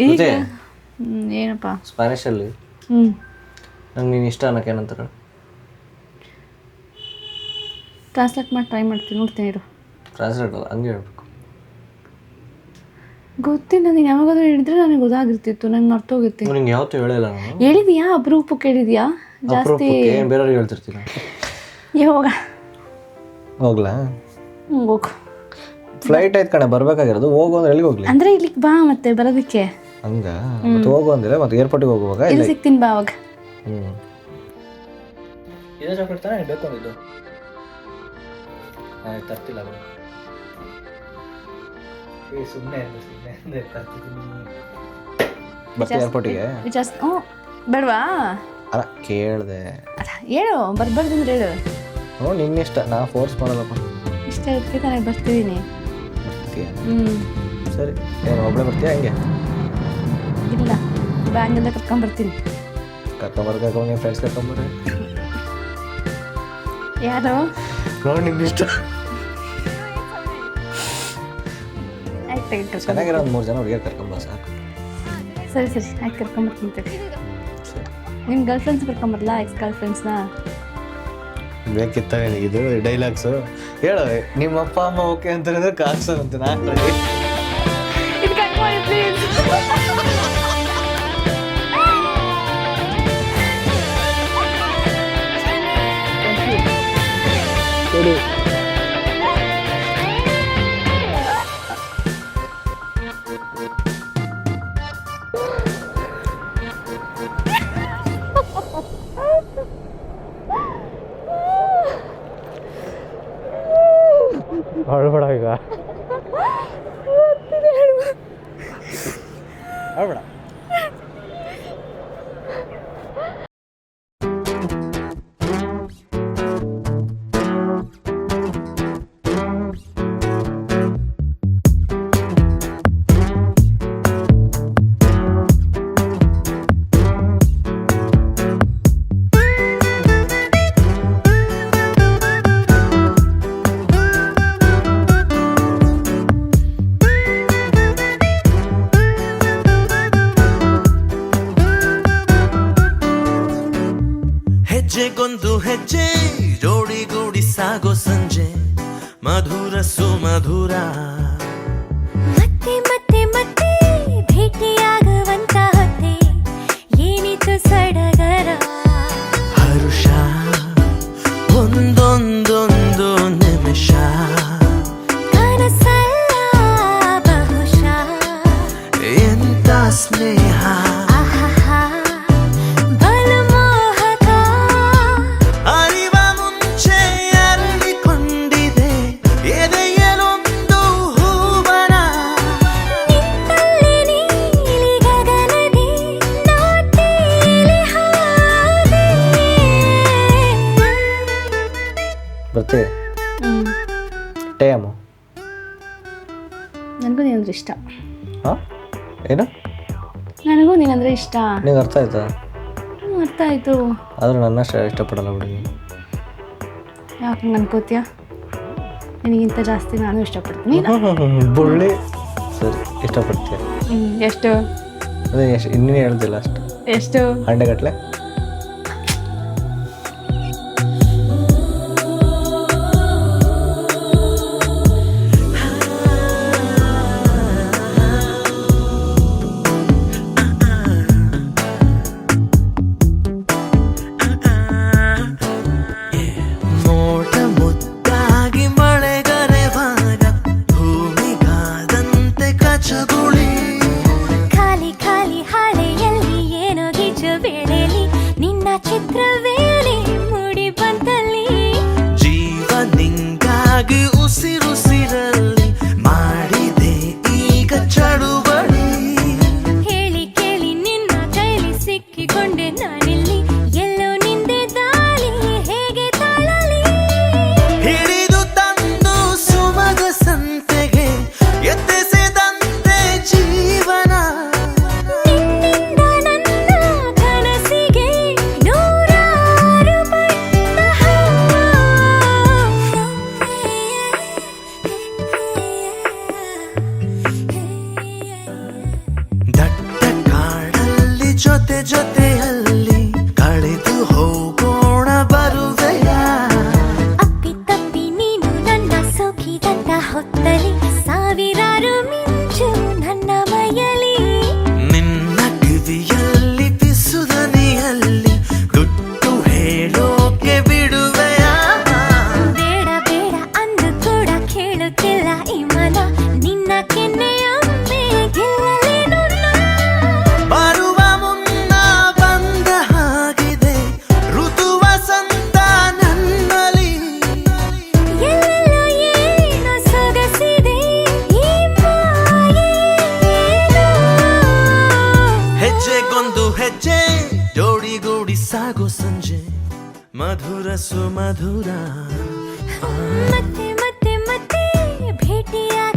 ಈಗ ಏನಪ್ಪ ಸ್ಪ್ಯಾನಿಷಲ್ಲಿ ನಂಗೆ ನೀನು ಇಷ್ಟ ಅನ್ನೋಕೆ ಏನಂತಾರೆ? ಟ್ರಾನ್ಸ್ಲೇಟ್ ಮಾಡಿ ಟ್ರೈ ಮಾಡ್ತೀನಿ, ನೋಡ್ತೀನಿ ಇರು. ಟ್ರಾನ್ಸ್ಲೇಟ್ ಅಲ್ಲ, ಹಂಗೆ ಹೇಳ್ಬೇಕು. ಗೊತ್ತಿಲ್ಲ, ನೀನು ಯಾವಾಗಾದ್ರೂ ಹೇಳಿದ್ರೆ ನನಗೆ ಗೊತ್ತಾಗಿರ್ತಿತ್ತು, ನಂಗೆ ಮರ್ತೋಗಿರ್ತೀನಿ. ನಿಂಗೆ ಯಾವತ್ತೂ ಹೇಳಿಲ್ಲ ನಾನು. ಹೇಳಿದ್ಯಾ? ಅಪರೂಪಕ್ಕೆ ಹೇಳಿದ್ಯಾ? ಜಾಸ್ತಿ ಬೇರೆಯವ್ರಿಗೆ ಹೇಳ್ತಿರ್ತೀನಿ. ಯಾವಾಗ ಹೋಗ್ಲಾ? ಹೋಗು. ಫ್ಲೈಟ್ ಆಯ್ತು ಕಣೆ, ಬರ್ಬೇಕಾಗಿರೋದು. ಹೋಗು ಅಂದ್ರೆ ಎಲ್ಲಿಗೆ ಹೋಗ್ಲಿ? ಅಂದರೆ ಇಲ್ಲಿಗೆ ಬಾ ಮತ್ತೆ ಬರೋದಕ್ಕೆ. ಹಂಗ ಮತ್ತೆ ಹೋಗು ಅಂದ್ರೆ ಮತ್ತೆ ಏರ್ಪೋರ್ಟಿಗೆ ಹೋಗುವಾಗ ಇಲ್ಲಿ ಸಿಗ್ತೀನಿ ಬಾ ಅವಾಗ. ಇದೇ ಚಾಕ್ಲೇಟ್ ತಾನೇ ಬೇಕು ಅಂದಿದ್ದು? ಆಯ್ತು, ತರ್ತಿಲ್ಲ ಬಿಡು. ಸುಮ್ಮನೆ ಬರ್ತೀವಿ ಏರ್ಪೋರ್ಟಿಗೆ. ಬೇಡವಾ? ಅಲ್ಲ ಕೇಳಿದೆ. ಹೇಳು, ಬರ್ಬಾರ್ದಂದ್ರೆ ಹೇಳು. ನೋಡಿ ನಿನ್ನಿಷ್ಟ, ನಾ ಫೋರ್ಸ್ ಮಾಡಲ್ಲಪ್ಪ. ಇಷ್ಟ ಇರ್ತೀವಿ ತಾನೇ, ಬರ್ತಿದ್ದೀನಿ. ಬರ್ತೀಯ? ಸರಿ. ಏನು ಒಬ್ಬಳೆ ಬರ್ತೀಯ ಹಂಗೆ? ಇಲ್ಲ, ಬ್ಯಾಂಗಿಂದ ಕರ್ಕೊಂಬರ್ತೀನಿ. ಕರ್ಕೊಂಬರ್ಬೇಕು, ಫ್ರೆಂಡ್ಸ್ ಕರ್ಕೊಂಬರ್ರಿ. ಯಾರು? ನೋಡಿ ನಿನ್ನಿಷ್ಟ. ಆಯ್ತು, ಚೆನ್ನಾಗಿರೋ ಒಂದು 3 ಜನ ಹುಡುಗಿಯರು ಕರ್ಕೊಂಬ ಸಾಕು. ಸರಿ ಸರಿ, ಆಯ್ತು, ಕರ್ಕೊಂಬರ್ತೀನಿ. ನಿಮ್ಮ ಗರ್ಲ್ ಫ್ರೆಂಡ್ಸ್ ಕರ್ಕೊಂಬರಲ್ಲ, ಎಕ್ಸ್ ಗರ್ಲ್ ಫ್ರೆಂಡ್ಸ್ನ? ಬೇಕಿತ್ತ ನಿನಗಿದು ಡೈಲಾಗ್ಸು? ಹೇಳು, ನಿಮ್ಮ ಅಪ್ಪ ಅಮ್ಮ ಓಕೆ ಅಂತಂದ್ರೆ ಕಾಕ್ಸೋದಂತೆ. ನಾನು ಹೊಳ್ಬೇಡ ಈಗ, ಹೊಳ್ಬೇಡ. ಹೆಜ್ಜೆಗೊಂದು ಹೆಜ್ಜೆ ಜೋಡಿಗೂಡಿ ಸಾಗೋ ಸಂಜೆ ಮಧುರ ಸುಮಧುರ. ಮತ್ತೆ ಮತ್ತೆ ಮತ್ತೆ ಭೇಟಿಯಾಗುವಂತ ಹೊತ್ತೆ ಏನಿತು ಸಡಗರ. ಹರುಷ ಒಂದೊಂದೊಂದು ನಿಮಿಷ ಕನಸಲ್ಲ ಬಹುಶಃ ಎಂತ ಸ್ನೇಹ. ಬರ್ತೀವಿ ಟೈಮು. ನನಗೂ ನೀನಂದ್ರೆ ಇಷ್ಟ. ಹಾಂ ಏನು? ನನಗೂ ನೀನಂದ್ರೆ ಇಷ್ಟ. ನಿಂಗೆ ಅರ್ಥ ಆಯ್ತಾ? ಅರ್ಥ ಆಯಿತು. ಆದರೂ ನನ್ನ ಇಷ್ಟಪಡಲ್ಲ ಹುಡುಗಿ. ಯಾಕೆ ಅನ್ಕೋತೀಯ? ನಿನಗಿಂತ ಜಾಸ್ತಿ ನಾನು ಇಷ್ಟಪಡ್ತೀನಿ. ಬುಳ್ಳಿ. ಸರಿ, ಇಷ್ಟಪಡ್ತೀಯ? ಎಷ್ಟು? ಅದೇ ಎಷ್ಟು, ಇನ್ನೂ ಹೇಳ್ದಿಲ್ಲ ಅಷ್ಟು. ಎಷ್ಟು? 100 ಗಟ್ಟಲೆ. ಖಾಲಿ ಖಾಲಿ ಹಾಳೆಯಲ್ಲಿ ಏನೋ ಗಿಜು ಬೇಳೆಲಿ ಜೊತೆಯಲ್ಲಿ ಕಳೆದು ಹೋಗೋಣ ಬರುವೆಯ ಅಪ್ಪಿ ತಪ್ಪಿ ನೀನು ನನ್ನ ಸೋಕಿದಂತ ಹೊತ್ತಲಿ ಸಾವಿರಾರು ಮಿಂಚು ನನ್ನ ಮೈಯಲಿ ನಿನ್ನ ಕಿವಿಯಲ್ಲಿ ಪಿಸುದನಿಯಲ್ಲಿ ಗುಟ್ಟು ಹೇಳೋಕೆ ಬಿಡುವೆಯ ಬೇಡ ಬೇಡ ಅಂದು ಕೂಡ ಕೇಳುತ್ತಿಲ್ಲ ಈ ಮನ ನಿನ್ನ ಕೆನ್ನೆಯೊಮ್ಮೆ ಗೆಲ್ಲಲೇನು ಬರುವ ಮುನ್ನ ಬಂದ ಹಾಗಿದೆ ಋತು ವಸಂತ ನನ್ನಲ್ಲಿ ಎಲ್ಲೆಲ್ಲೋ ಏನೋ ಸೊಗಸಿದೆ ಈ ಮಾಯೇನೋ. ಹೆಜ್ಜೆಗೊಂದು ಹೆಜ್ಜೆ ಜೋಡಿಗೂಡಿ ಸಾಗೋ ಸಂಜೆ ಮಧುರ ಸುಮಧುರ ಮತ್ತೆ ಮತ್ತೆ ಮತ್ತೆ ಭೇಟಿಯಾಗ